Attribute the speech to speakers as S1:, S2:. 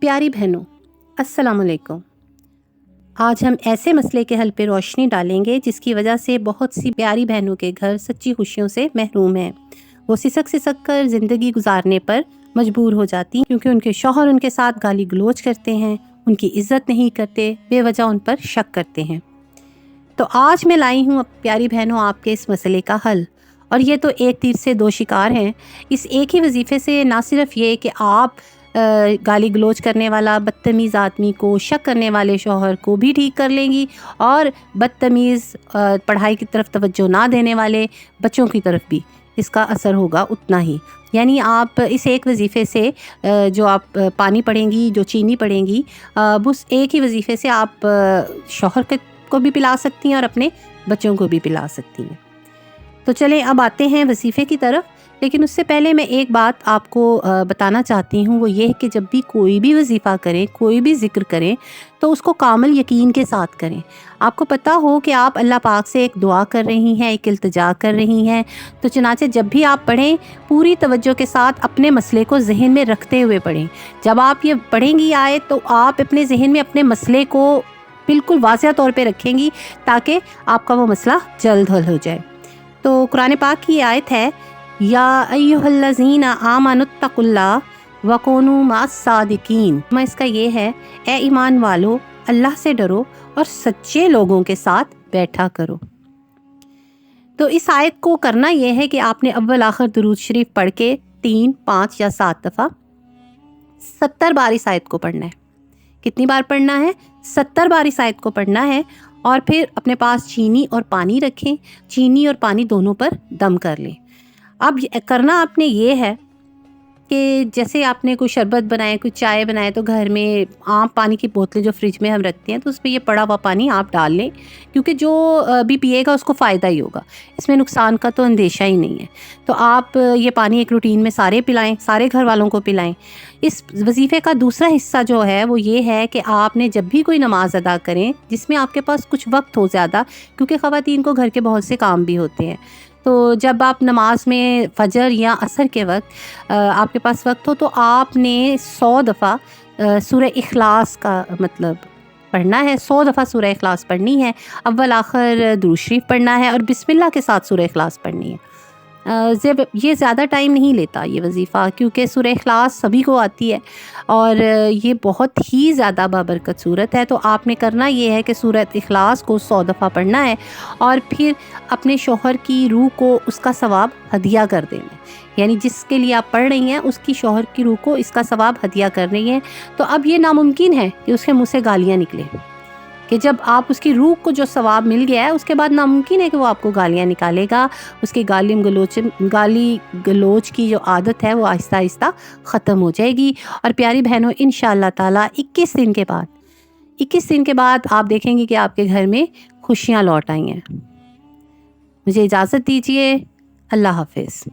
S1: प्यारी बहनों, अस्सलाम वालेकुम। आज हम ऐसे मसले के हल पे रोशनी डालेंगे जिसकी वजह से बहुत सी प्यारी बहनों के घर सच्ची खुशियों से महरूम हैं। वो सिसक सिसक कर ज़िंदगी गुजारने पर मजबूर हो जाती क्योंकि उनके शौहर उनके साथ गाली गलौज करते हैं, उनकी इज़्ज़त नहीं करते, बेवजह उन पर शक करते हैं। तो आज मैं लाई हूँ प्यारी बहनों आपके इस मसले का हल। और ये तो एक तीर से दो शिकार हैं। इस एक ही वजीफ़े से ना सिर्फ ये कि आप गाली गलौज करने वाला बदतमीज़ आदमी को, शक करने वाले शौहर को भी ठीक कर लेंगी और बदतमीज़ पढ़ाई की तरफ तवज्जो ना देने वाले बच्चों की तरफ भी इसका असर होगा उतना ही। यानी आप इस एक वजीफ़े से जो आप पानी पढ़ेंगी, जो चीनी पढ़ेंगी, उस एक ही वजीफ़े से आप शौहर को भी पिला सकती हैं और अपने बच्चों को भी पिला सकती हैं। तो चलें अब आते हैं वजीफ़े की तरफ। लेकिन उससे पहले मैं एक बात आपको बताना चाहती हूँ, वो ये है कि जब भी कोई भी वजीफ़ा करें, कोई भी ज़िक्र करें, तो उसको कामिल यकीन के साथ करें। आपको पता हो कि आप अल्लाह पाक से एक दुआ कर रही हैं, एक इल्तिजा कर रही हैं, तो चनाचे जब भी आप पढ़ें पूरी तवज्जो के साथ अपने मसले को जहन में रखते हुए पढ़ें। जब आप ये पढ़ेंगी आयत तो आप अपने जहन में अपने मसले को बिल्कुल वाज़ेह तौर पे रखेंगी ताकि आपका वो मसला जल्द हल हो जाए। तो कुरान पाक की आयत है, या अय्युहल्लज़ीना आमनुत्तकुल्लाह वकूनू मअस-सादिकीन। मैं इसका ये है, ए ईमान वालो, अल्लाह से डरो और सच्चे लोगों के साथ बैठा करो। तो इस आयत को करना ये है कि आपने अव्वल आखिर दुरूद शरीफ पढ़ के 3, 5 या 7 दफ़ा 70 बार इस आयत को पढ़ना है। कितनी बार पढ़ना है? 70 बार इस आयत को पढ़ना है। और फिर अपने पास चीनी और पानी रखें, चीनी और पानी दोनों पर दम कर लें। अब करना आपने ये है कि जैसे आपने कोई शरबत बनाए, कोई चाय बनाए, तो घर में आम पानी की बोतलें जो फ्रिज में हम रखते हैं, तो उसमें ये पड़ा हुआ पानी आप डाल लें, क्योंकि जो भी पिएगा उसको फ़ायदा ही होगा, इसमें नुकसान का तो अंदेशा ही नहीं है। तो आप ये पानी एक रूटीन में सारे पिलाएं, सारे घर वालों को पिलाएं। इस वजीफ़े का दूसरा हिस्सा जो है वो ये है कि आपने जब भी कोई नमाज़ अदा करें जिसमें आपके पास कुछ वक्त हो ज़्यादा, क्योंकि ख़वातीन को घर के बहुत से काम भी होते हैं, तो जब आप नमाज में फ़जर या असर के वक्त आपके पास वक्त हो, तो आपने 100 दफ़ा सूरह इखलास का मतलब पढ़ना है। 100 दफ़ा सूरह इखलास पढ़नी है, अव्वल आखिर दुरूद शरीफ पढ़ना है और बिस्मिल्लाह के साथ सूरह इखलास पढ़नी है। जब ये ज़्यादा टाइम नहीं लेता ये वजीफ़ा, क्योंकि सूरह इखलास सभी को आती है और ये बहुत ही ज़्यादा बाबरकत सूरत है। तो आपने करना ये है कि सूरह इखलास को 100 दफ़ा पढ़ना है और फिर अपने शौहर की रूह को उसका सवाब हदिया कर देना है। यानी जिसके लिए आप पढ़ रही हैं उसकी शौहर की रूह को इसका सवाब हदिया कर रही हैं। तो अब ये नामुमकिन है कि उसके मुँह से गालियाँ निकले, कि जब आप उसकी रूह को जो सवाब मिल गया है उसके बाद नामुमकिन है कि वो आपको गालियाँ निकालेगा। उसकी गाली गलोच की जो आदत है वो आहिस्ता आहिस्ता ख़त्म हो जाएगी। और प्यारी बहनों, इंशाअल्लाह ताला 21 दिन के बाद आप देखेंगे कि आपके घर में खुशियाँ लौट आई हैं। मुझे इजाज़त दीजिए। अल्लाह हाफ़िज़।